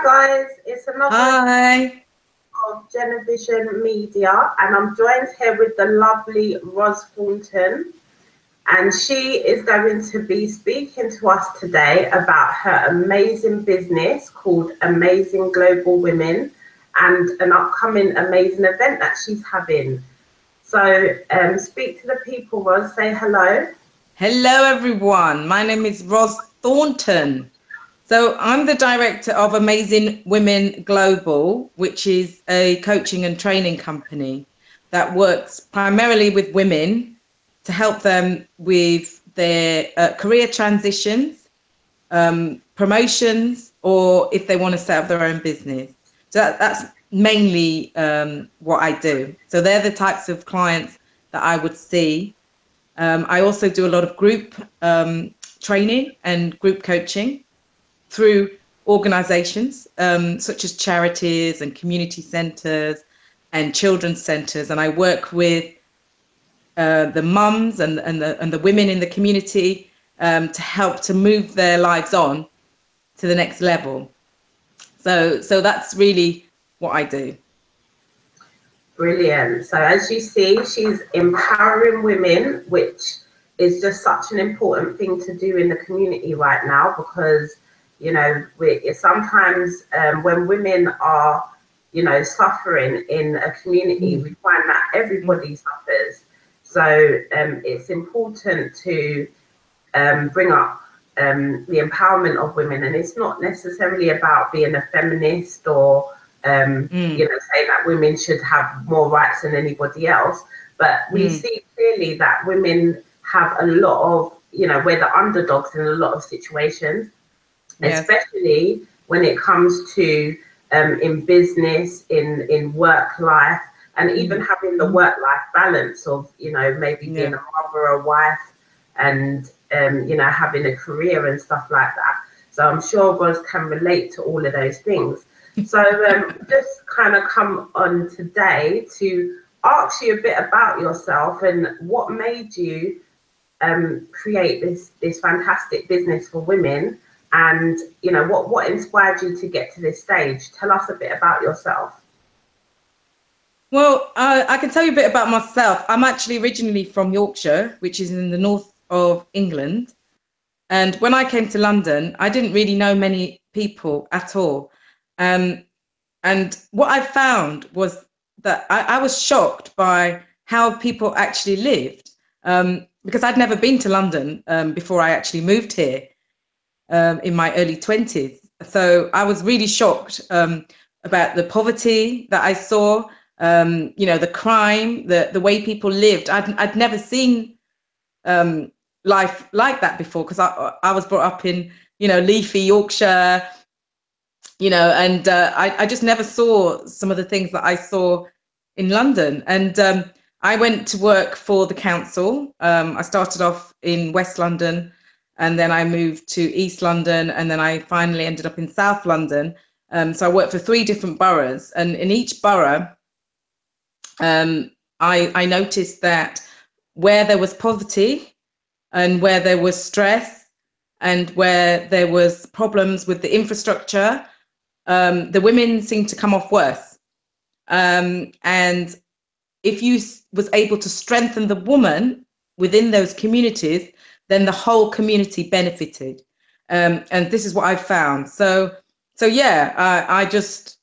guys, it's another Hi. of Genevision Media, and I'm joined here with the lovely Roz Thornton, and she is going to be speaking to us today about her amazing business called Amazing Global Women and an upcoming amazing event that she's having. So speak to the people, Roz, say hello. Hello, everyone. My name is Roz Thornton. So I'm the director of Amazing Women Global, which is a coaching and training company that works primarily with women to help them with their career transitions, promotions, or if they want to set up their own business. So that's mainly what I do. So they're the types of clients that I would see. I also do a lot of group training and group coaching through organizations such as charities and community centers and children's centers. And I work with the mums and the women in the community to help to move their lives on to the next level. So that's really what I do. Brilliant. So as you see, she's empowering women, which is just such an important thing to do in the community right now, because, you know, sometimes when women are, you know, suffering in a community, we find that everybody suffers. So it's important to bring up the empowerment of women. And it's not necessarily about being a feminist or you know, say that women should have more rights than anybody else, but we see clearly that women have a lot of, you know, we're the underdogs in a lot of situations, especially when it comes to in business, in work life, and even having the work-life balance of, you know, maybe being a mother or a wife and you know, having a career and stuff like that. So I'm sure Roz can relate to all of those things. So just kind of come on today to ask you a bit about yourself and what made you create this fantastic business for women, and you know, what inspired you to get to this stage. Tell us a bit about yourself. Well, I can tell you a bit about myself. I'm actually originally from Yorkshire, which is in the north of England. And when I came to London, I didn't really know many people at all. And what I found was that I was shocked by how people actually lived, because I'd never been to London before I actually moved here in my early 20s. So I was really shocked about the poverty that I saw, you know, the crime, the way people lived. I'd never seen life like that before, because I was brought up in, you know, leafy Yorkshire, you know, and I just never saw some of the things that I saw in London. And I went to work for the council. I started off in West London, and then I moved to East London, and then I finally ended up in South London. So I worked for 3 different boroughs, and in each borough, I noticed that where there was poverty and where there was stress and where there was problems with the infrastructure, the women seemed to come off worse. And if you was able to strengthen the woman within those communities, then the whole community benefited. And this is what I found. So yeah, I just,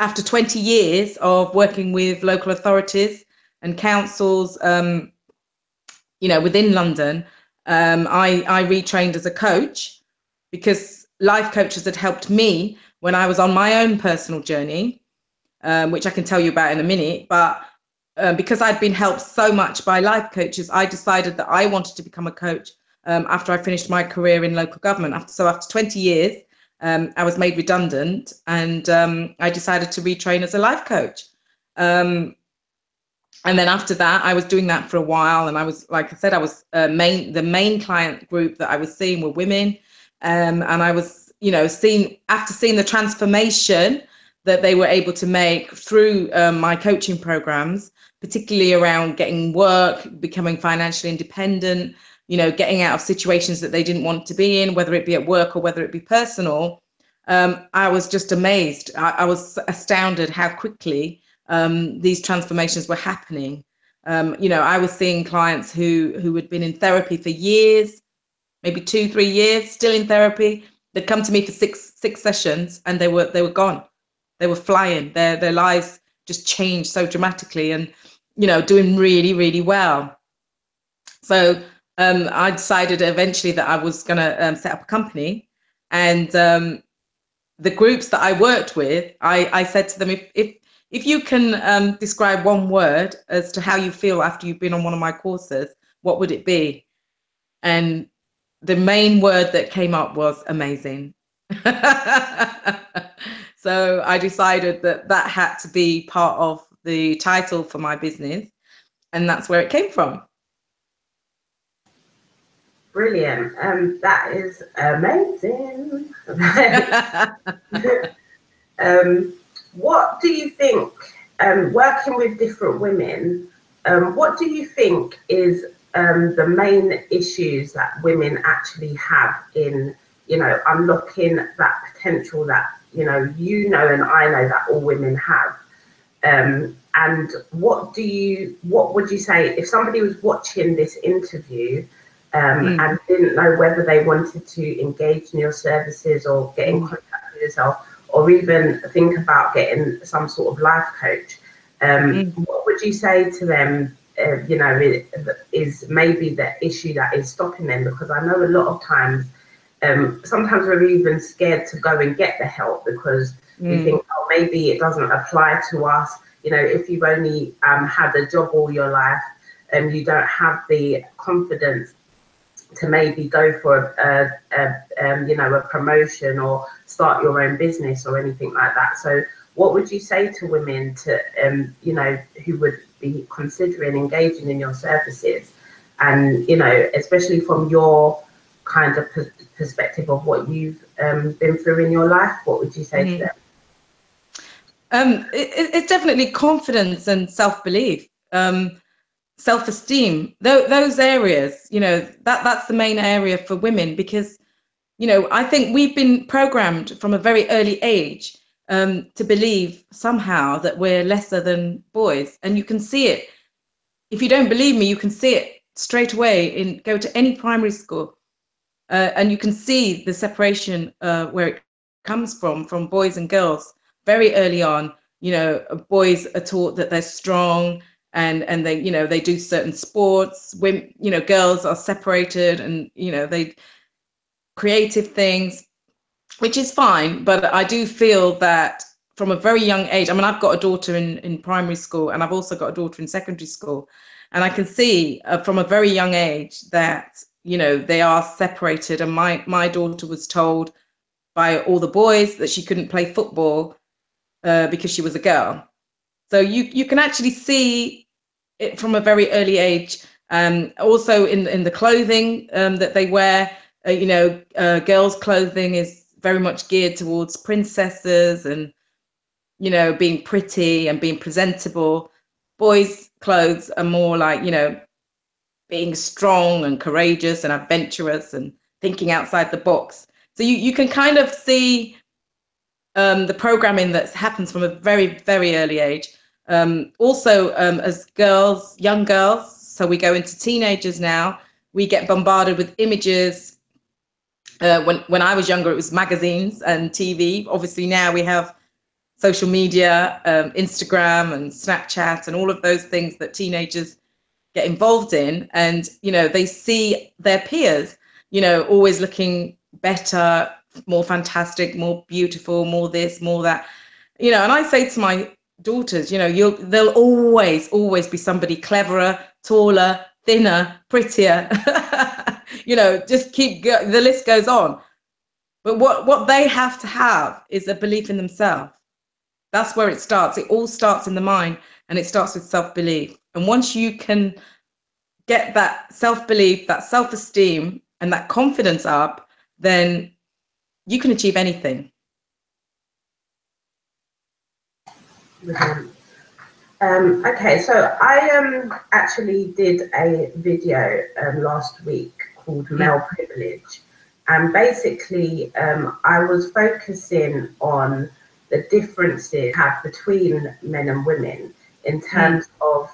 after 20 years of working with local authorities and councils, you know, within London, I retrained as a coach, because life coaches had helped me when I was on my own personal journey, which I can tell you about in a minute. But because I'd been helped so much by life coaches, I decided that I wanted to become a coach after I finished my career in local government. So after 20 years, I was made redundant, and I decided to retrain as a life coach. And then after that, I was doing that for a while, and I was, like I said, I was the main client group that I was seeing were women, and I was, you know, after seeing the transformation that they were able to make through my coaching programs, particularly around getting work, becoming financially independent, you know, getting out of situations that they didn't want to be in, whether it be at work or whether it be personal. I was just amazed. I was astounded how quickly these transformations were happening. You know, I was seeing clients who had been in therapy for years, maybe 2-3 years, still in therapy. They'd come to me for six sessions, and they were gone. They were flying. Their lives just changed so dramatically, and you know, doing really, really well. So I decided eventually that I was going to set up a company, and the groups that I worked with, I said to them, if you can describe one word as to how you feel after you've been on one of my courses, what would it be? And the main word that came up was amazing. So I decided that that had to be part of the title for my business, and that's where it came from. Brilliant. That is amazing. What do you think, working with different women, what do you think is the main issues that women actually have in, you know, unlocking that potential that, you know, and I know that all women have? And what would you say if somebody was watching this interview and didn't know whether they wanted to engage in your services or get in contact with yourself, or even think about getting some sort of life coach? What would you say to them, you know, is maybe the issue that is stopping them? Because I know a lot of times, sometimes we're even scared to go and get the help because we think, oh, maybe it doesn't apply to us. You know, if you've only had a job all your life and you don't have the confidence to maybe go for you know, a promotion or start your own business or anything like that. So what would you say to women to you know, who would be considering engaging in your services, and you know, especially from your kind of perspective of what you've been through in your life, what would you say to them? It's definitely confidence and self-belief. Self-esteem, those areas, you know, that's the main area for women, because, you know, I think we've been programmed from a very early age to believe somehow that we're lesser than boys. And you can see it. If you don't believe me, you can see it straight away. Go to any primary school and you can see the separation where it comes from boys and girls very early on. You know, boys are taught that they're strong, and they, you know, they do certain sports. Women, you know, girls are separated, and you know, they creative things, which is fine. But I do feel that from a very young age, I mean, I've got a daughter in primary school, and I've also got a daughter in secondary school, and I can see from a very young age that, you know, they are separated. And my daughter was told by all the boys that she couldn't play football because she was a girl. So you can actually see it from a very early age. Also in the clothing that they wear, you know, girls' clothing is very much geared towards princesses and, you know, being pretty and being presentable. Boys' clothes are more like, you know, being strong and courageous and adventurous and thinking outside the box. So you can kind of see the programming that happens from a very, very early age. Also, as girls, young girls, so we go into teenagers now, we get bombarded with images. When I was younger, it was magazines and TV. Obviously now we have social media, Instagram and Snapchat and all of those things that teenagers get involved in. And, you know, they see their peers, you know, always looking better, more fantastic, more beautiful, more this, more that, you know. And I say to my daughters, you know, there'll always be somebody cleverer, taller, thinner, prettier. You know, just the list goes on. But what they have to have is a belief in themselves. That's where it starts. It all starts in the mind, and it starts with self-belief. And once you can get that self-belief, that self-esteem, and that confidence up, then you can achieve anything. Okay, so I actually did a video last week called Male Privilege, And basically, I was focusing on the differences have between men and women in terms of,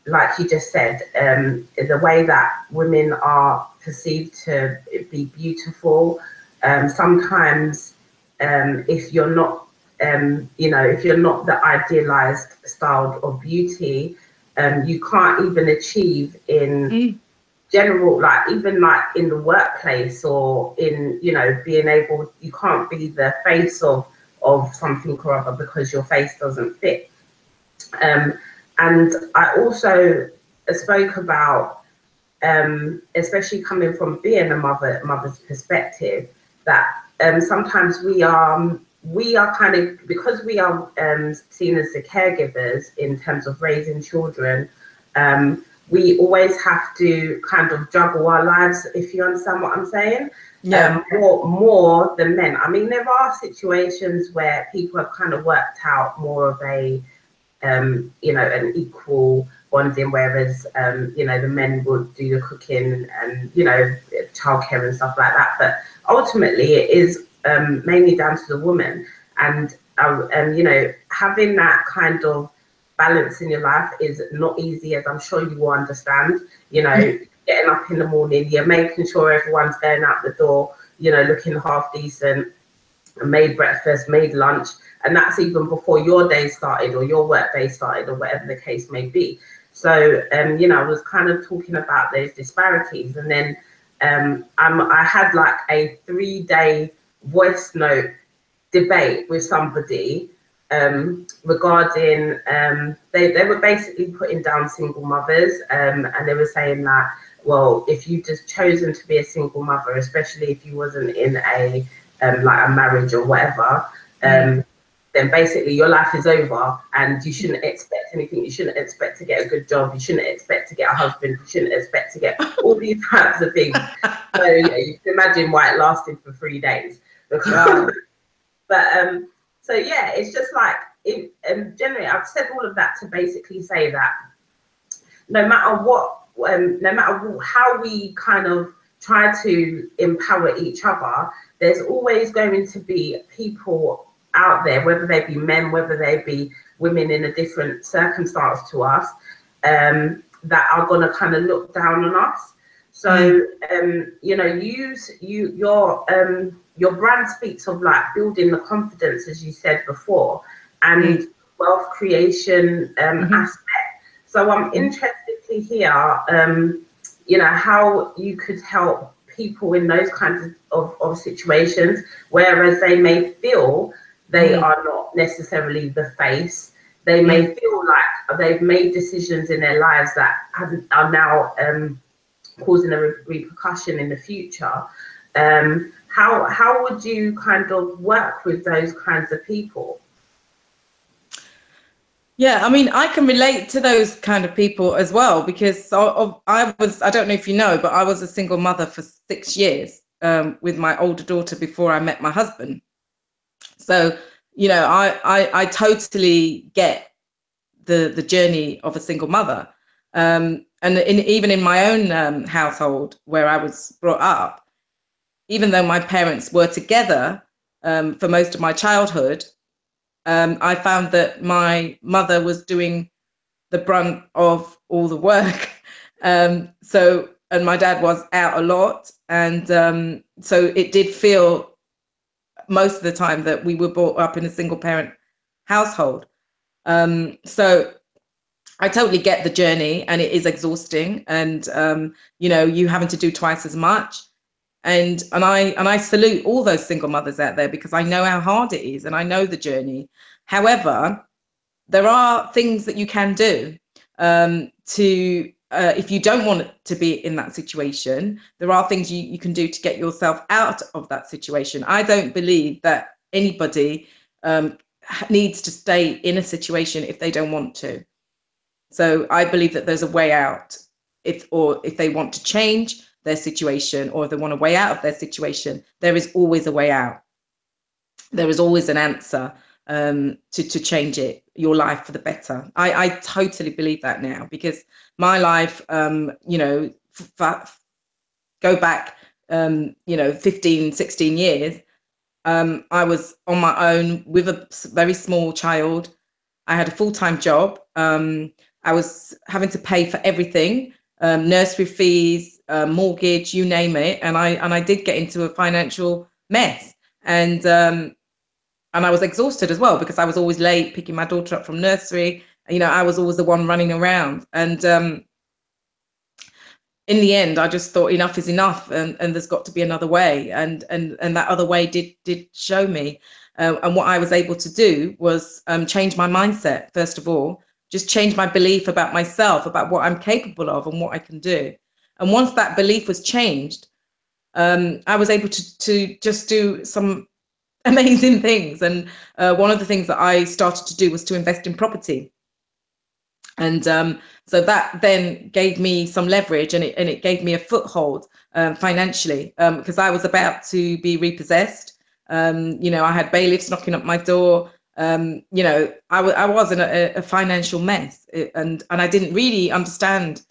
like you just said, the way that women are perceived to be beautiful. Sometimes, if you're not, if you're not the idealized style of beauty, you can't even achieve in general, like even like in the workplace or in, being able, you can't be the face of something or other because your face doesn't fit. And I also spoke about, especially coming from being a mother's perspective, that sometimes we are kind of, because we are seen as the caregivers in terms of raising children, we always have to kind of juggle our lives, if you understand what I'm saying. Yeah. More than men. I mean, there are situations where people have kind of worked out more of a an equal bonding, whereas the men would do the cooking and childcare and stuff like that. But ultimately, it is mainly down to the woman, and having that kind of balance in your life is not easy, as I'm sure you will understand. Getting up in the morning, you're making sure everyone's going out the door, looking half decent, made breakfast, made lunch, and that's even before your day started or your work day started or whatever the case may be. So, I was kind of talking about those disparities, and then I had like a 3-day voice note debate with somebody regarding they were basically putting down single mothers, and they were saying that, well, if you just chosen to be a single mother, especially if you wasn't in a like a marriage or whatever, then basically your life is over and you shouldn't expect anything. You shouldn't expect to get a good job. You shouldn't expect to get a husband. You shouldn't expect to get all these types of things. So you can imagine why it lasted for 3 days. Wow. But so yeah, it's just like, generally, I've said all of that to basically say that no matter what, no matter how we kind of try to empower each other, there's always going to be people out there, whether they be men, whether they be women in a different circumstance to us, that are going to kind of look down on us. So, your brand speaks of like building the confidence, as you said before, and wealth creation aspect. So I'm interested to hear, how you could help people in those kinds of situations, whereas they may feel they are not necessarily the face. They may feel like they've made decisions in their lives that are now causing a repercussion in the future. How would you kind of work with those kinds of people? Yeah, I mean, I can relate to those kind of people as well, because I don't know if you know, but I was a single mother for 6 years with my older daughter before I met my husband. So, I totally get the journey of a single mother. And even in my own household where I was brought up, even though my parents were together for most of my childhood, I found that my mother was doing the brunt of all the work. And my dad was out a lot. And so it did feel most of the time that we were brought up in a single parent household. So I totally get the journey, and it is exhausting, and you having to do twice as much. And I salute all those single mothers out there, because I know how hard it is and I know the journey. However, there are things that you can do if you don't want to be in that situation. There are things you can do to get yourself out of that situation. I don't believe that anybody needs to stay in a situation if they don't want to. So I believe that there's a way out if they want to change their situation, or if they want a way out of their situation, there is always a way out. There is always an answer to change your life for the better. I totally believe that now, because my life, go back you know, 15, 16 years. I was on my own with a very small child. I had a full-time job. I was having to pay for everything, nursery fees, mortgage, you name it. And I did get into a financial mess. And I was exhausted as well, because I was always late picking my daughter up from nursery. You know, I was always the one running around. And in the end, I just thought enough is enough, and there's got to be another way. And that other way did show me. And what I was able to do was change my mindset, first of all, just change my belief about myself, about what I'm capable of and what I can do. And once that belief was changed, I was able to just do some amazing things. And one of the things that I started to do was to invest in property. And so that then gave me some leverage, and it gave me a foothold financially, because I was about to be repossessed. You know, I had bailiffs knocking up my door. You know, I was in a financial mess, and I didn't really understand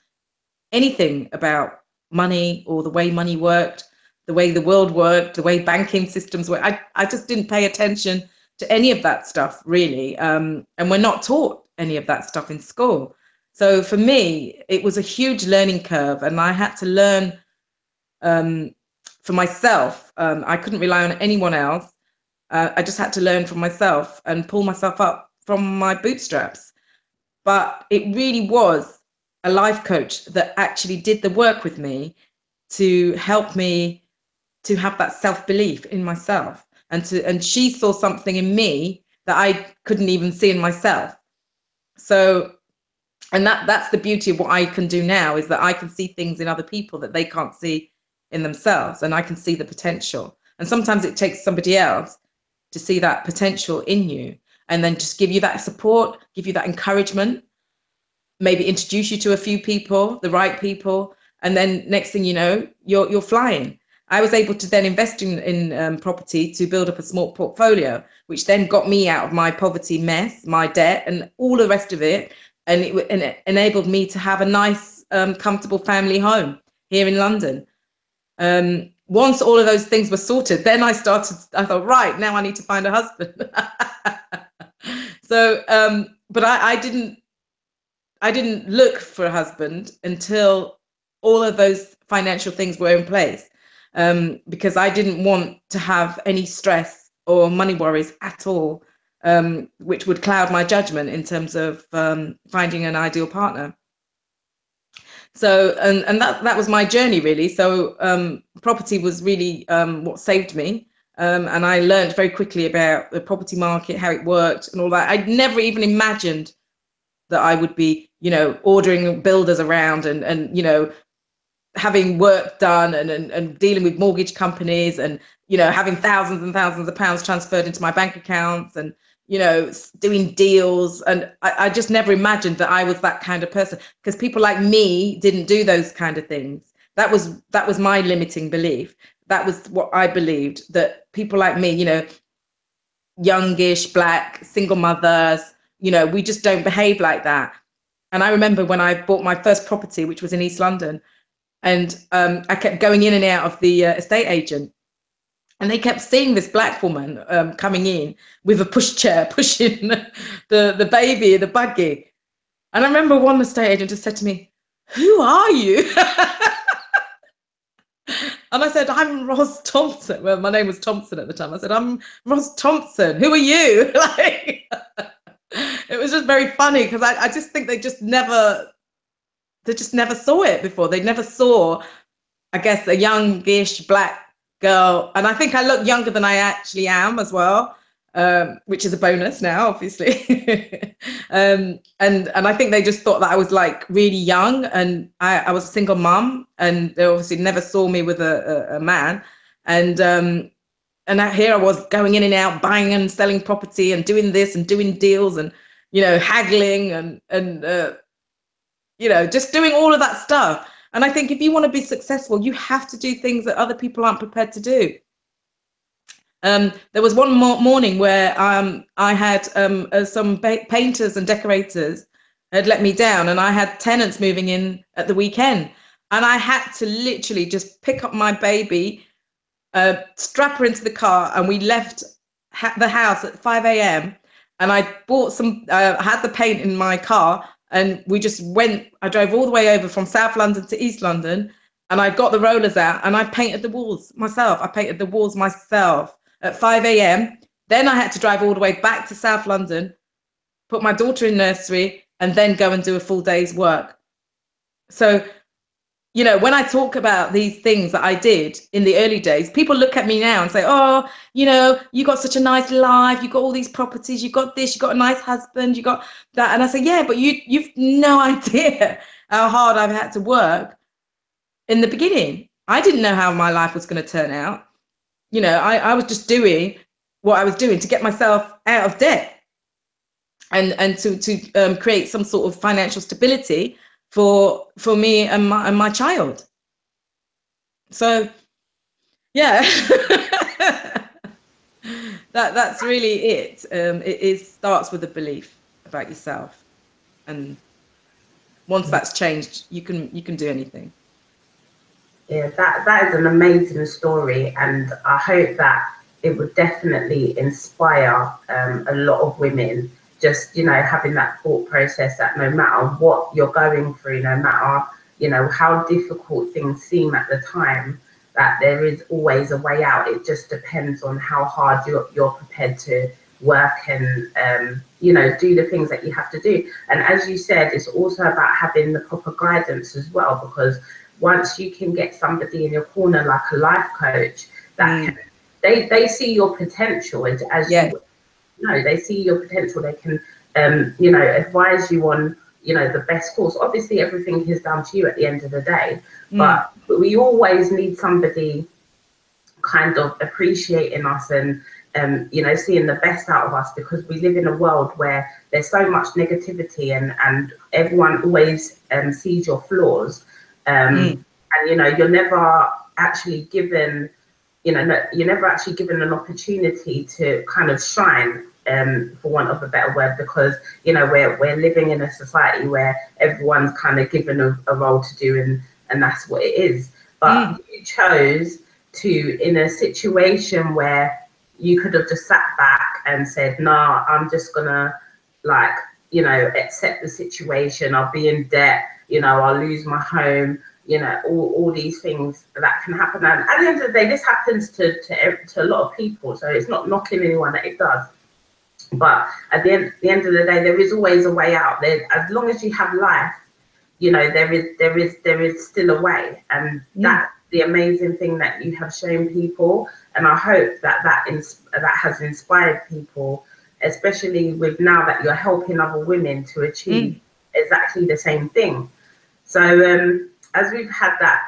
anything about money, or the way money worked, the way the world worked, the way banking systems work. I just didn't pay attention to any of that stuff, really. And we're not taught any of that stuff in school. So for me, it was a huge learning curve, and I had to learn for myself. I couldn't rely on anyone else. I just had to learn from myself and pull myself up from my bootstraps. But it really was a life coach that actually did the work with me to help me to have that self-belief in myself, and she saw something in me that I couldn't even see in myself. So, and that's the beauty of what I can do now, is that I can see things in other people that they can't see in themselves, and I can see the potential. And sometimes it takes somebody else to see that potential in you, and then just give you that support, give you that encouragement, maybe introduce you to a few people, the right people, and then next thing you know, you're flying. I was able to then invest in property to build up a small portfolio, which then got me out of my poverty mess, my debt, and all the rest of it. And it enabled me to have a nice, comfortable family home here in London. Once all of those things were sorted, then I thought, right, now I need to find a husband. So, but I didn't look for a husband until all of those financial things were in place. Because I didn't want to have any stress or money worries at all, which would cloud my judgment in terms of finding an ideal partner. So, and that was my journey, really. So property was really what saved me. And I learned very quickly about the property market, how it worked and all that. I'd never even imagined that I would be, you know, ordering builders around and you know, having work done and dealing with mortgage companies, and, you know, having thousands and thousands of pounds transferred into my bank accounts, and, you know, doing deals. And I just never imagined that I was that kind of person, because people like me didn't do those kind of things. That was my limiting belief. That was what I believed, that people like me, you know, youngish, black, single mothers, you know, we just don't behave like that. And I remember when I bought my first property, which was in East London, and I kept going in and out of the estate agent, and they kept seeing this black woman coming in with a pushchair, pushing the baby, the buggy. And I remember one estate agent just said to me, "Who are you?" And I said, "I'm Roz Thompson." Well, my name was Thompson at the time. I said, "I'm Roz Thompson. Who are you?" Like, it was just very funny, because I just think they just never saw it before. They never saw, I guess, a youngish black girl. And I think I look younger than I actually am as well, which is a bonus now, obviously. And I think they just thought that I was like really young, and I was a single mum, and they obviously never saw me with a man. And here I was going in and out, buying and selling property, and doing this and doing deals, and, you know, haggling and you know, just doing all of that stuff. And I think if you want to be successful, you have to do things that other people aren't prepared to do. There was one morning where I had some painters and decorators had let me down, and I had tenants moving in at the weekend. And I had to literally just pick up my baby, strap her into the car, and we left the house at 5 a.m. And I bought some, had the paint in my car, and we just went. I drove all the way over from South London to East London, and I got the rollers out and I painted the walls myself. I painted the walls myself at 5 a.m. Then I had to drive all the way back to South London, put my daughter in nursery, and then go and do a full day's work. So, you know, when I talk about these things that I did in the early days, people look at me now and say, oh, you know, you got such a nice life, you got all these properties, you got this, you got a nice husband, you got that. And I say, yeah, but you've no idea how hard I've had to work in the beginning. I didn't know how my life was going to turn out. You know, I was just doing what I was doing to get myself out of debt and to create some sort of financial stability for me and my child. So yeah, that's really it. It starts with a belief about yourself, and once that's changed, you can do anything. Yeah, that is an amazing story, and I hope that it would definitely inspire a lot of women. Just, you know, having that thought process that no matter what you're going through, no matter, you know, how difficult things seem at the time, that there is always a way out. It just depends on how hard you're prepared to work and, you know, do the things that you have to do. And as you said, it's also about having the proper guidance as well, because once you can get somebody in your corner like a life coach that they see your potential, and as you know, they see your potential, they can you know, advise you on, you know, the best course. Obviously everything is down to you at the end of the day, but we always need somebody kind of appreciating us and you know, seeing the best out of us, because we live in a world where there's so much negativity and everyone always sees your flaws. And you know, you're never actually given, you know, you're never actually given an opportunity to kind of shine, for want of a better word, because, you know, we're living in a society where everyone's kind of given a role to do, and that's what it is. But you chose to, in a situation where you could have just sat back and said, nah, I'm just gonna, like, you know, accept the situation, I'll be in debt, you know, I'll lose my home, you know, all these things that can happen. And at the end of the day, this happens to a lot of people. So it's not knocking anyone that it does. But at the end of the day, there is always a way out. There, as long as you have life, you know, there is still a way. And that's the amazing thing that you have shown people. And I hope that has inspired people, especially with now that you're helping other women to achieve exactly the same thing. So as we've had that,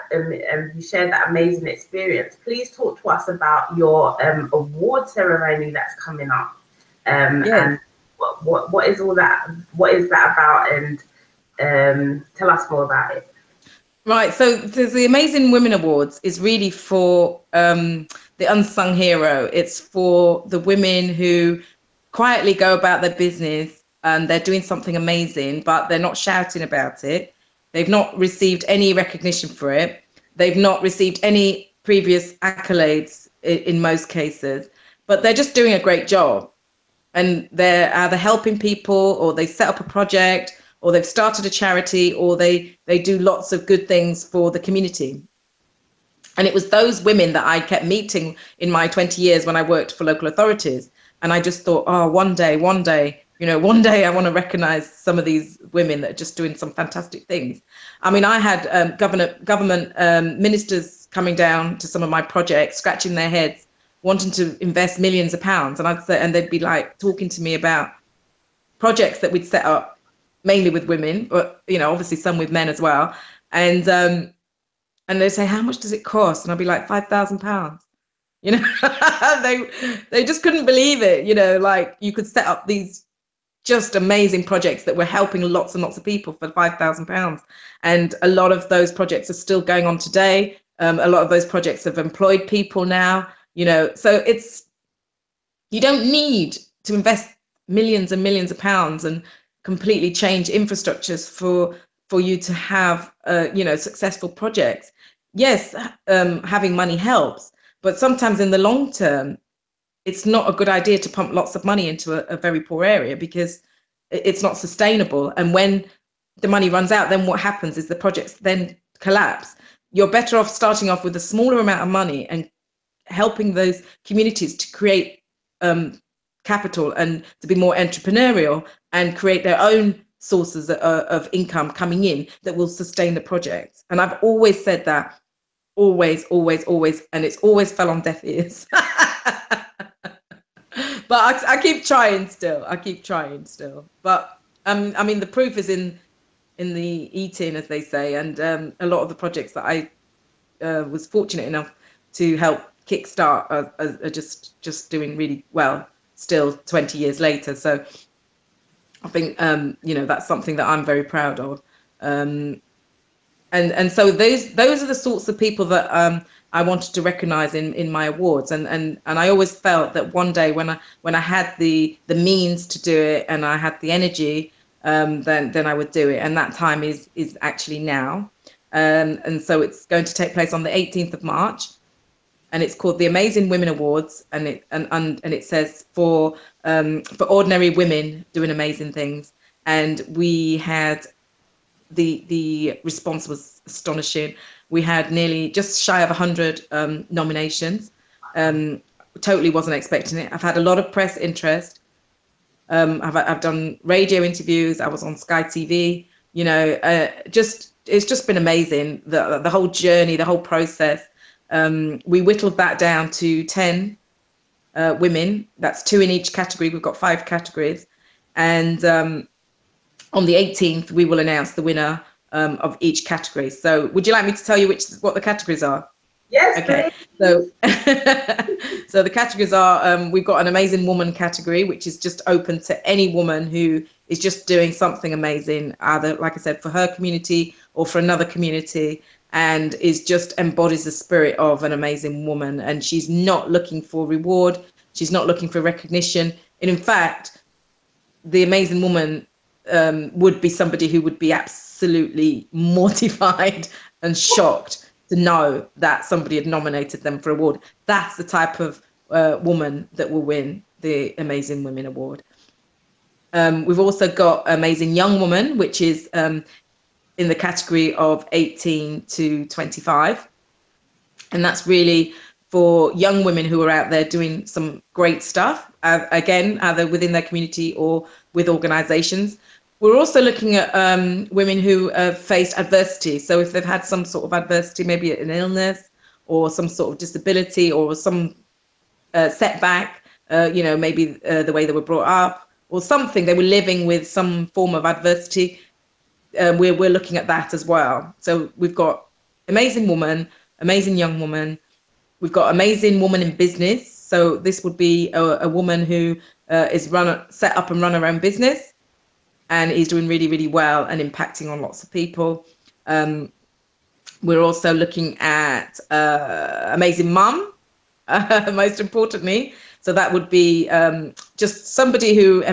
you shared that amazing experience, please talk to us about your award ceremony that's coming up. And what is all that? What is that about? And tell us more about it. Right. So the Amazing Women Awards is really for the unsung hero. It's for the women who quietly go about their business and they're doing something amazing, but they're not shouting about it. They've not received any recognition for it. They've not received any previous accolades in most cases, but they're just doing a great job. And they're either helping people, or they set up a project, or they've started a charity, or they do lots of good things for the community. And it was those women that I kept meeting in my 20 years when I worked for local authorities. And I just thought, oh, one day, you know, one day I want to recognize some of these women that are just doing some fantastic things. I mean, I had government ministers coming down to some of my projects, scratching their heads, wanting to invest millions of pounds. And I'd say, and they'd be like talking to me about projects that we'd set up, mainly with women, but, you know, obviously some with men as well. And they'd say, how much does it cost? And I'd be like, £5,000. You know, they just couldn't believe it. You know, like you could set up these just amazing projects that were helping lots and lots of people for £5,000. And a lot of those projects are still going on today. A lot of those projects have employed people now, you know, so you don't need to invest millions and millions of pounds and completely change infrastructures for for you to have, successful projects. Yes, having money helps, but sometimes in the long term, it's not a good idea to pump lots of money into a very poor area, because it's not sustainable. And when the money runs out, then what happens is the projects then collapse. You're better off starting off with a smaller amount of money and helping those communities to create capital and to be more entrepreneurial and create their own sources of income coming in that will sustain the project. And I've always said that, always, and it's always fell on deaf ears. But I keep trying still. But I mean, the proof is in the eating, as they say, and a lot of the projects that I was fortunate enough to help kickstart are just doing really well still 20 years later. So I think that's something that I'm very proud of. And so those are the sorts of people that I wanted to recognize in my awards, and I always felt that one day when I had the means to do it and I had the energy, then I would do it, and that time is actually now. And so it's going to take place on the 18th of March, and it's called the Amazing Women Awards, and it says for ordinary women doing amazing things. And we had the response was astonishing. We had nearly just shy of 100 nominations. Totally wasn't expecting it. I've had a lot of press interest. I've done radio interviews. I was on Sky TV. It's just been amazing. The whole journey, the whole process. We whittled that down to 10 women. That's 2 in each category. We've got 5 categories, and on the 18th, we will announce the winner of each category. So would you like me to tell you what the categories are? Yes, okay. Please. So the categories are, we've got an Amazing Woman category, which is just open to any woman who is just doing something amazing, either, like I said, for her community or for another community, and is just embodies the spirit of an amazing woman. And she's not looking for reward. She's not looking for recognition. And in fact, the Amazing Woman would be somebody who would be absolutely mortified and shocked to know that somebody had nominated them for award. That's the type of woman that will win the Amazing Women Award. We've also got Amazing Young Woman, which is in the category of 18 to 25. And that's really for young women who are out there doing some great stuff, again, either within their community or with organizations. We're also looking at women who have faced adversity. So if they've had some sort of adversity, maybe an illness or some sort of disability or some setback, maybe the way they were brought up or something, they were living with some form of adversity. We're looking at that as well. So we've got Amazing Woman, Amazing Young Woman. We've got Amazing Woman in Business. So this would be a woman who is set up and run her own business and is doing really, really well and impacting on lots of people. We're also looking at Amazing Mum, most importantly. So that would be just somebody who,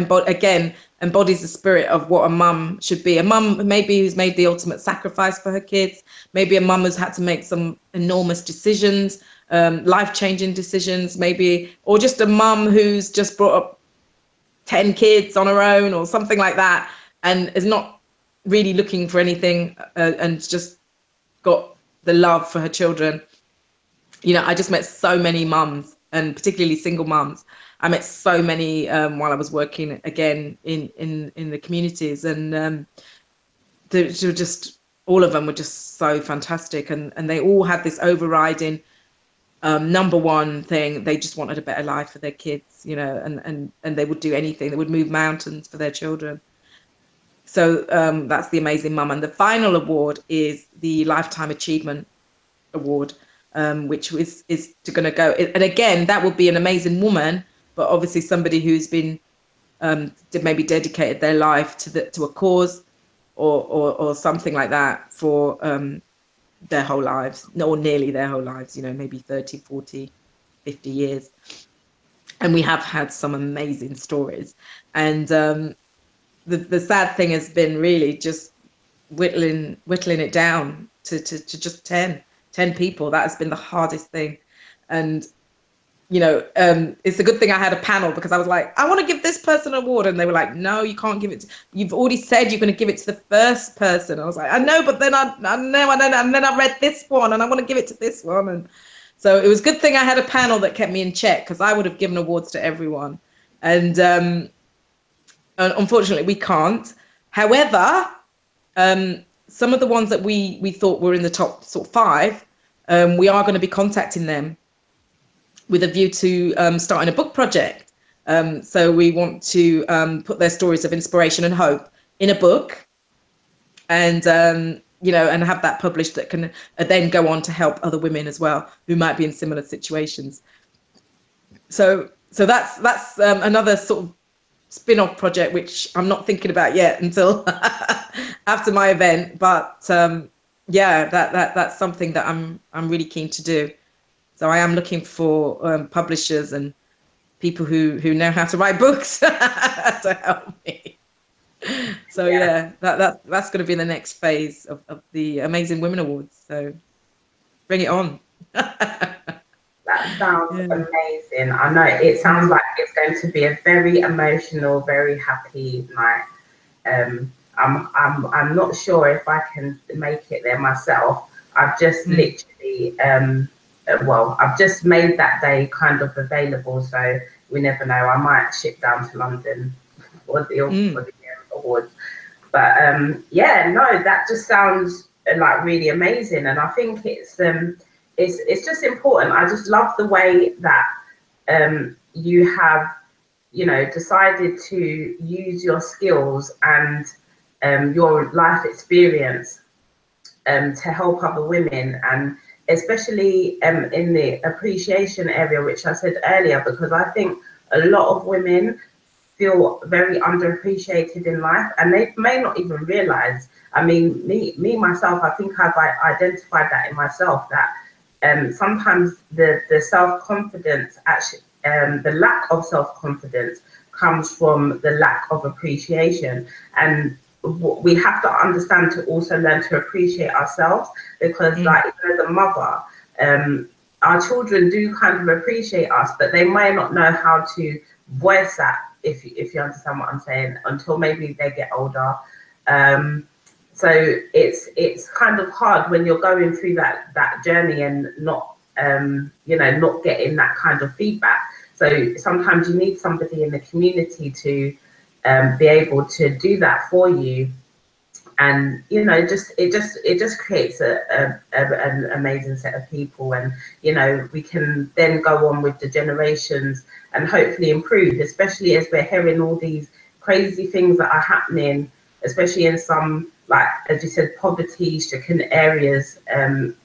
embodies the spirit of what a mum should be. A mum maybe who's made the ultimate sacrifice for her kids. Maybe a mum who's had to make some enormous decisions, life-changing decisions, maybe, or just a mum who's just brought up 10 kids on her own or something like that, and is not really looking for anything, and just got the love for her children. I just met so many mums, and particularly single mums. I met so many while I was working again in the communities, and they were just, all of them were just so fantastic, and they all had this overriding number one thing. They just wanted a better life for their kids, and they would do anything. They would move mountains for their children. So that's the Amazing Mum. And the final award is the Lifetime Achievement Award, which is going to go. And again, that would be an amazing woman, but obviously somebody who's been maybe dedicated their life to a cause or something like that for their whole lives, or nearly their whole lives, maybe 30, 40, 50 years. And we have had some amazing stories. And the sad thing has been really just whittling it down to just 10 people. That has been the hardest thing. And it's a good thing I had a panel, because I was like, I want to give this person an award, and they were like, no, you can't give it to, you've already said you're going to give it to the first person. I was like, I know, but then I know, and then I read this one and I want to give it to this one. And so it was a good thing I had a panel that kept me in check, because I would have given awards to everyone. And unfortunately we can't. However, some of the ones that we thought were in the top sort of 5, we are going to be contacting them with a view to starting a book project. So we want to put their stories of inspiration and hope in a book, and and have that published, that can then go on to help other women as well who might be in similar situations. So that's another sort of spin-off project, which I'm not thinking about yet until after my event. But that's something that I'm really keen to do. So I am looking for publishers and people who know how to write books to help me. So that's going to be the next phase of the Amazing Women Awards. So bring it on. That sounds amazing. I know it sounds like it's going to be a very emotional, very happy night. I'm not sure if I can make it there myself. I've just literally I've just made that day kind of available, so we never know. I might ship down to London for the awards. But that just sounds like really amazing, and I think it's just important. I just love the way that you have decided to use your skills and your life experience to help other women, and especially in the appreciation area, which I said earlier, because I think a lot of women feel very underappreciated in life, and they may not even realize. I mean, me myself, I think I've identified that in myself, that sometimes the self-confidence, actually, the lack of self-confidence comes from the lack of appreciation. And we have to understand to also learn to appreciate ourselves, because like as a mother, our children do kind of appreciate us, but they may not know how to voice that, if you understand what I'm saying, until maybe they get older. So it's kind of hard when you're going through that journey and not not getting that kind of feedback. So sometimes you need somebody in the community to be able to do that for you, and it just creates an amazing set of people, and we can then go on with the generations and hopefully improve, especially as we're hearing all these crazy things that are happening, especially in some, like as you said, poverty-stricken areas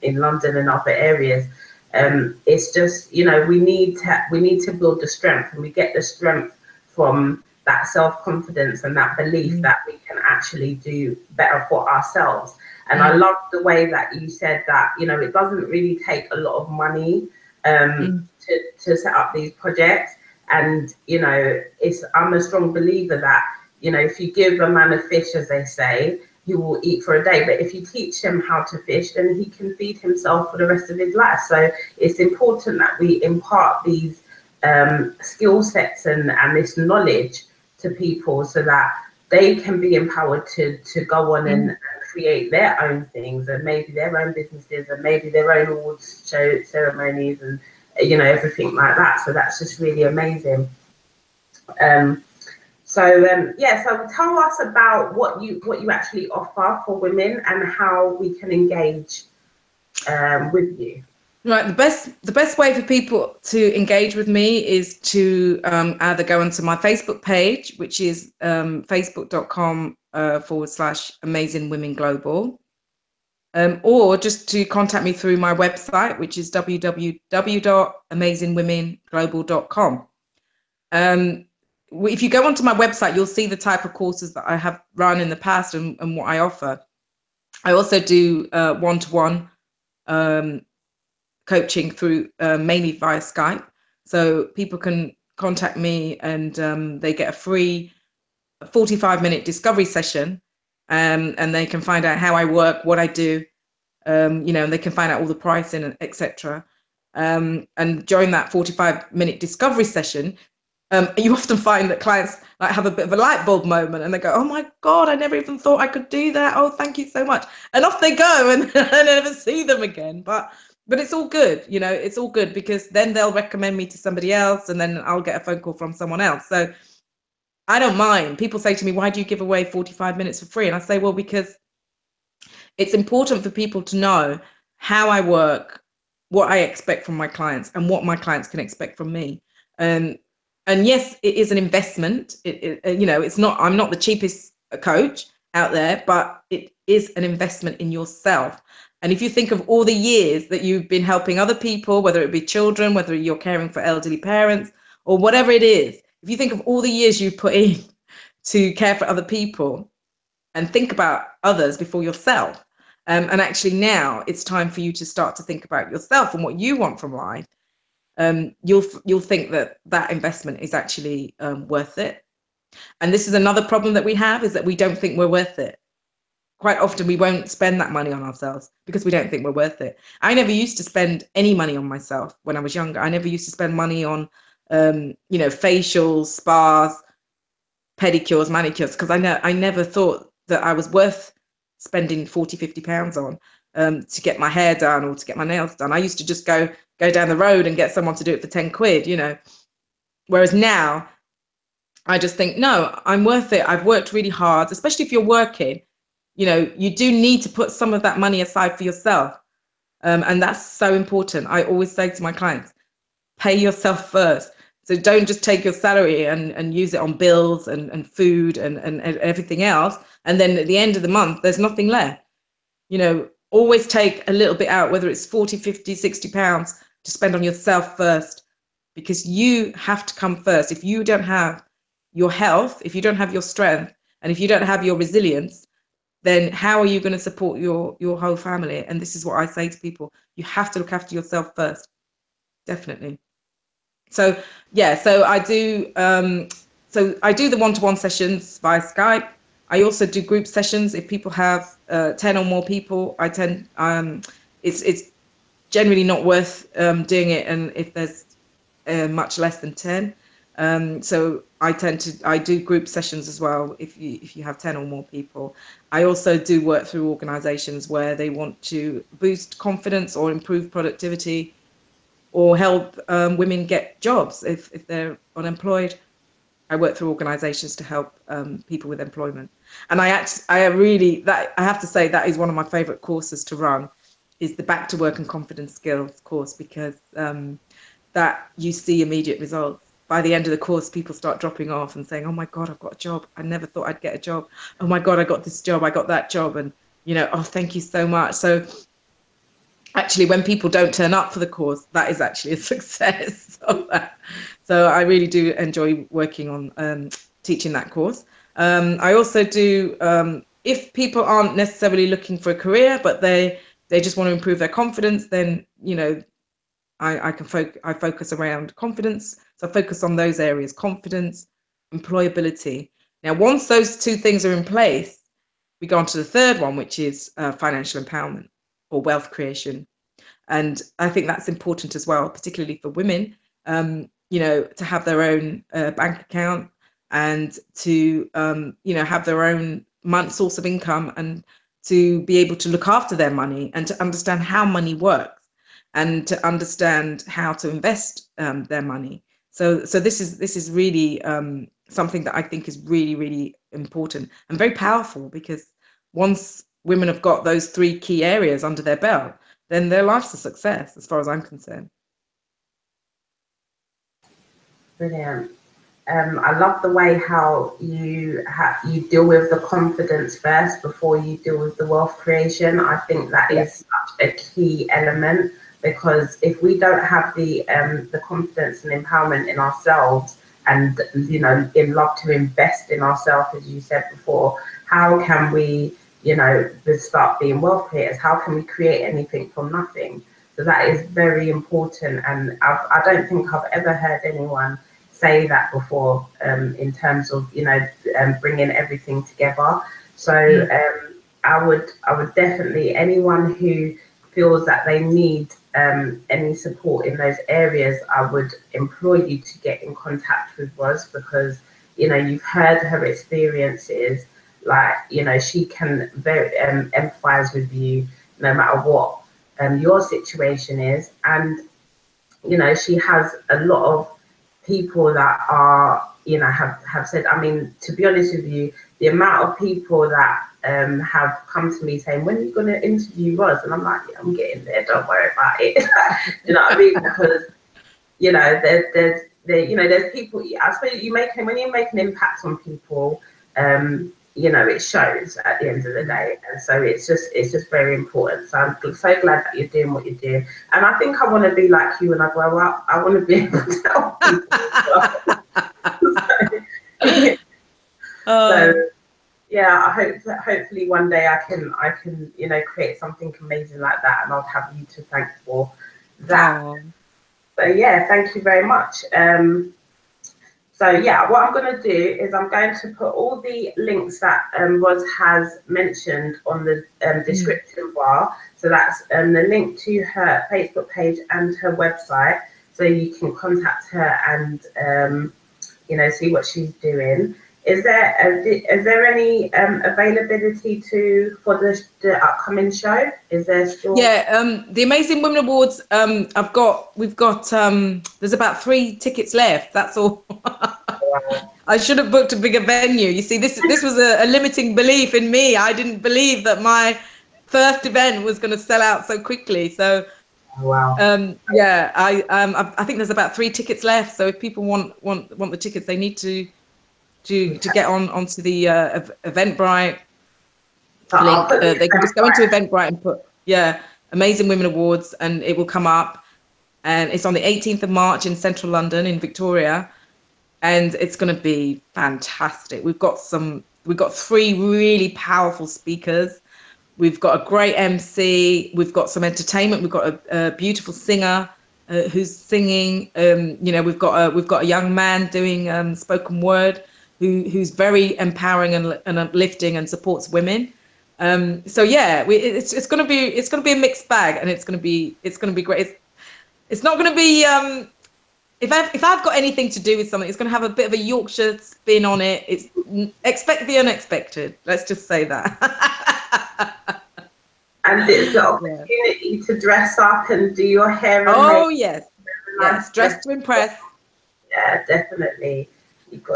in London and other areas. It's just we need to build the strength, and we get the strength from that self-confidence and that belief that we can actually do better for ourselves. And I love the way that you said that it doesn't really take a lot of money to set up these projects. And I'm a strong believer that if you give a man a fish, as they say, he will eat for a day. But if you teach him how to fish, then he can feed himself for the rest of his life. So it's important that we impart these skill sets and this knowledge to people, so that they can be empowered to go on and create their own things, and maybe their own businesses, and maybe their own awards show ceremonies, and everything like that. So that's just really amazing. So tell us about what you actually offer for women and how we can engage with you. Right, the best way for people to engage with me is to either go onto my Facebook page, which is facebook.com/Amazing Women Global, or just to contact me through my website, which is www.amazingwomenglobal.com. If you go onto my website, you'll see the type of courses that I have run in the past and what I offer. I also do one-to-one coaching through mainly via Skype, so people can contact me and they get a free 45-minute discovery session, and they can find out how I work, what I do, you know, and they can find out all the pricing, etc. And during that 45-minute discovery session, you often find that clients like have a bit of a light bulb moment, and they go, "Oh my God, I never even thought I could do that. Oh, thank you so much." And off they go, and I never see them again. But it's all good, you know, it's all good, because then they'll recommend me to somebody else, and then I'll get a phone call from someone else. So I don't mind. People say to me, "Why do you give away 45 minutes for free?" And I say, well, because it's important for people to know how I work, what I expect from my clients, and what my clients can expect from me. And yes, it is an investment. You know, it's not, I'm not the cheapest coach out there, but it is an investment in yourself. And if you think of all the years that you've been helping other people, whether it be children, whether you're caring for elderly parents, or whatever it is, if you think of all the years you put in to care for other people, and think about others before yourself, and actually now it's time for you to start to think about yourself and what you want from life, you'll think that that investment is actually worth it. And this is another problem that we have, is that we don't think we're worth it. Quite often we won't spend that money on ourselves because we don't think we're worth it. I never used to spend any money on myself when I was younger. I never used to spend money on you know, facials, spas, pedicures, manicures, because I never thought that I was worth spending 40-50 pounds on to get my hair done or to get my nails done. I used to just go down the road and get someone to do it for 10 quid, you know. Whereas now I just think, no, I'm worth it. I've worked really hard, especially if you're working, you know, you do need to put some of that money aside for yourself. And that's so important. I always say to my clients, pay yourself first. So don't just take your salary and use it on bills and food and everything else. And then at the end of the month, there's nothing left. You know, always take a little bit out, whether it's 40, 50, 60 pounds to spend on yourself first, because you have to come first. If you don't have your health, if you don't have your strength, and if you don't have your resilience, then how are you going to support your whole family? And this is what I say to people. You have to look after yourself first. Definitely. So yeah, so I do the one-to-one sessions via Skype. I also do group sessions. If people have 10 or more people, I tend it's generally not worth doing it, and if there's much less than 10. So I do group sessions as well if you have 10 or more people. I also do work through organizations where they want to boost confidence or improve productivity, or help women get jobs if they're unemployed. I work through organizations to help people with employment. And I have to say that is one of my favorite courses to run, is the Back to Work and Confidence Skills course, because that you see immediate results. By the end of the course, people start dropping off and saying, "Oh my God, I've got a job. I never thought I'd get a job. Oh my God, I got this job. I got that job." And, you know, "Oh, thank you so much." So actually, when people don't turn up for the course, that is actually a success. So I really do enjoy working on teaching that course. I also do, if people aren't necessarily looking for a career, but they just want to improve their confidence, then, you know, I focus around confidence. So I focus on those areas: confidence, employability. Now, once those two things are in place, we go on to the third one, which is financial empowerment or wealth creation. And I think that's important as well, particularly for women, you know, to have their own bank account, and to, you know, have their own source of income, and to be able to look after their money, and to understand how money works, and to understand how to invest their money. So this is really something that I think is really, really important and very powerful, because once women have got those three key areas under their belt, then their life's a success, as far as I'm concerned. Brilliant. I love the way how you deal with the confidence first before you deal with the wealth creation. I think that is such a key element, because if we don't have the confidence and empowerment in ourselves, and, you know, in love to invest in ourselves, as you said before, how can we, you know, start being wealth creators? How can we create anything from nothing? So that is very important, and I don't think I've ever heard anyone say that before, in terms of, you know, bringing everything together. So I would definitely, anyone who feels that they need any support in those areas, I would implore you to get in contact with Roz, because you've heard her experiences. Like, she can very empathize with you no matter what your situation is. And she has a lot of people that are, have said, I mean, to be honest with you, the amount of people that have come to me saying, when are you going to interview Roz? And I'm like, yeah, I'm getting there, don't worry about it. You know what I mean? Because, there's people, I suppose when you make an impact on people, it shows at the end of the day. And so it's just very important. So I'm so glad that you're doing what you're doing. And I think I want to be like you when I grow up. I want to be able to help people as well. So yeah, I hope that hopefully one day I can create something amazing like that, and I'll have you to thank for that. So yeah, thank you very much. So yeah, what I'm going to do is I'm going to put all the links that Roz has mentioned on the description bar. So that's the link to her Facebook page and her website, so you can contact her and see what she's doing. Is there any availability for the upcoming show? Is there still? Yeah, the Amazing Women Awards. We've got. There's about 3 tickets left. That's all. Wow. I should have booked a bigger venue. You see, this was a limiting belief in me. I didn't believe that my first event was going to sell out so quickly. So. Wow. Yeah, I think there's about 3 tickets left. So if people want the tickets, they need to get onto the Eventbrite link. They can just go into Eventbrite and put Amazing Women Awards, and it will come up. And it's on the 18th of March in central London, in Victoria, and it's going to be fantastic. We've got 3 really powerful speakers. We've got a great MC. We've got some entertainment. We've got a beautiful singer who's singing. We've got a young man doing spoken word who's very empowering and uplifting and supports women. So yeah, it's going to be a mixed bag, and it's going to be great. It's not going to be if I've got anything to do with something, it's going to have a bit of a Yorkshire spin on it. It's expect the unexpected. Let's just say that. And it's an opportunity to dress up and do your hair. And yes, dress to impress. Yeah, definitely.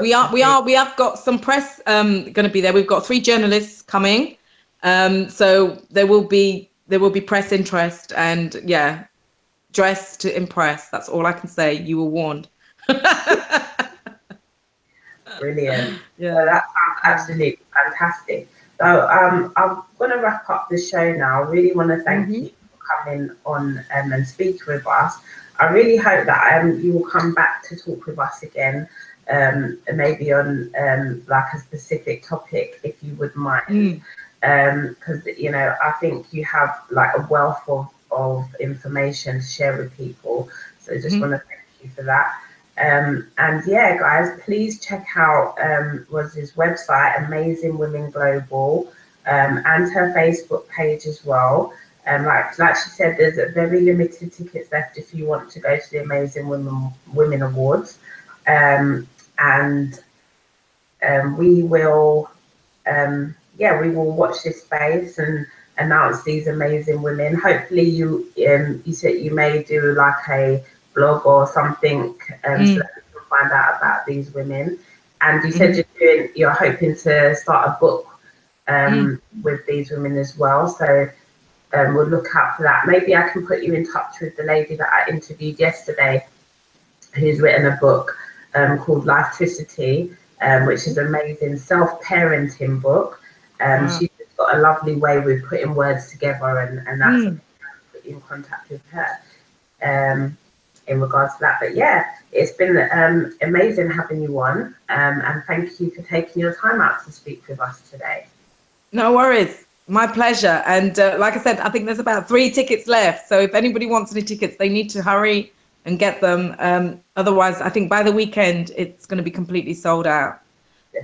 We have got some press going to be there. We've got 3 journalists coming, so there will be press interest, and dress to impress. That's all I can say. You were warned. Brilliant. Yeah, so that sounds absolutely fantastic. So I'm going to wrap up the show now. I really want to thank you for coming on and speak with us. I really hope that you will come back to talk with us again, maybe on like a specific topic, if you would mind. Because I think you have like a wealth of information to share with people. So I just want to thank you for that. And yeah, guys, please check out Roz's website, Amazing Women Global, and her Facebook page as well. Like she said, there's a very limited tickets left if you want to go to the Amazing Women Awards. We will watch this space and announce these amazing women. Hopefully you said you may do like a blog or something so that you can find out about these women. And you said you're hoping to start a book with these women as well. So we'll look out for that. Maybe I can put you in touch with the lady that I interviewed yesterday, who's written a book called Lifetricity, which is an amazing self-parenting book. She's got a lovely way with putting words together, and that's something I'll put you in contact with her in regards to that. But yeah, it's been amazing having you on, and thank you for taking your time out to speak with us today. No worries. My pleasure. And like I said, I think there's about 3 tickets left. So if anybody wants any tickets, they need to hurry and get them. Otherwise, I think by the weekend, it's going to be completely sold out.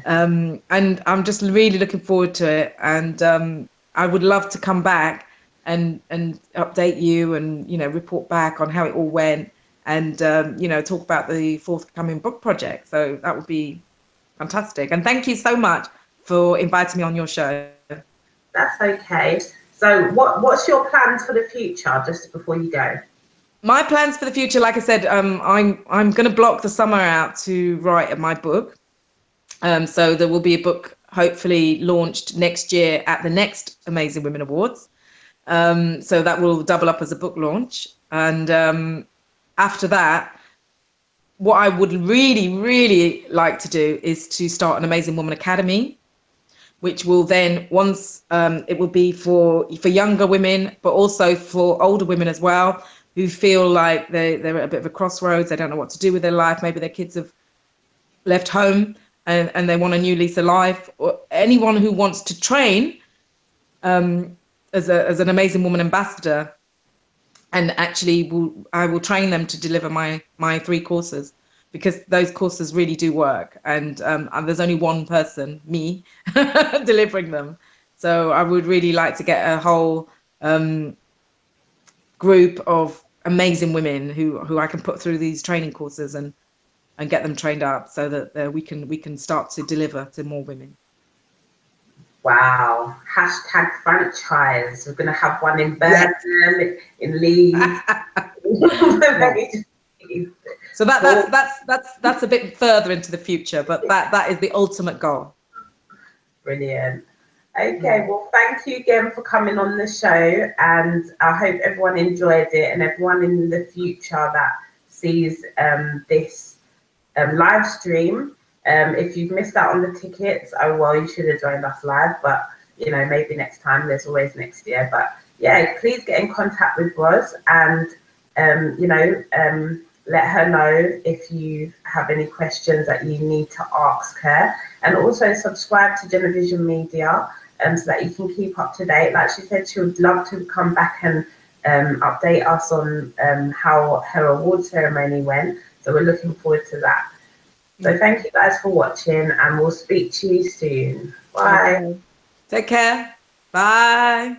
And I'm just really looking forward to it. And I would love to come back and update you and, you know, report back on how it all went and, you know, talk about the forthcoming book project. So that would be fantastic. And thank you so much for inviting me on your show. That's okay. So what's your plans for the future, just before you go? My plans for the future, like I said, I'm going to block the summer out to write my book. So there will be a book hopefully launched next year at the next Amazing Women Awards. So that will double up as a book launch. And after that, what I would really, really like to do is to start an Amazing Woman Academy, which will then, once it will be for younger women, but also for older women as well, who feel like they're at a bit of a crossroads. They don't know what to do with their life. Maybe their kids have left home and they want a new lease of life. Or anyone who wants to train as an Amazing Woman ambassador, and actually I will train them to deliver my 3 courses, because those courses really do work, and there's only one person, me, delivering them. So I would really like to get a whole group of amazing women who I can put through these training courses and get them trained up, so that we can start to deliver to more women. Wow. Hashtag franchise. We're going to have one in Birmingham, in Leeds. So that's a bit further into the future, but that is the ultimate goal. Brilliant. Okay, well, thank you again for coming on the show, and I hope everyone enjoyed it, and everyone in the future that sees this live stream. If you've missed out on the tickets, oh well, you should have joined us live, but you know, maybe next time. There's always next year. But yeah, please get in contact with Roz, and you know, let her know if you have any questions that you need to ask her, and also subscribe to Genevision Media so that you can keep up to date. Like she said, she would love to come back and update us on how her award ceremony went. So we're looking forward to that. So thank you guys for watching, and we'll speak to you soon. Bye. Okay. Take care. Bye.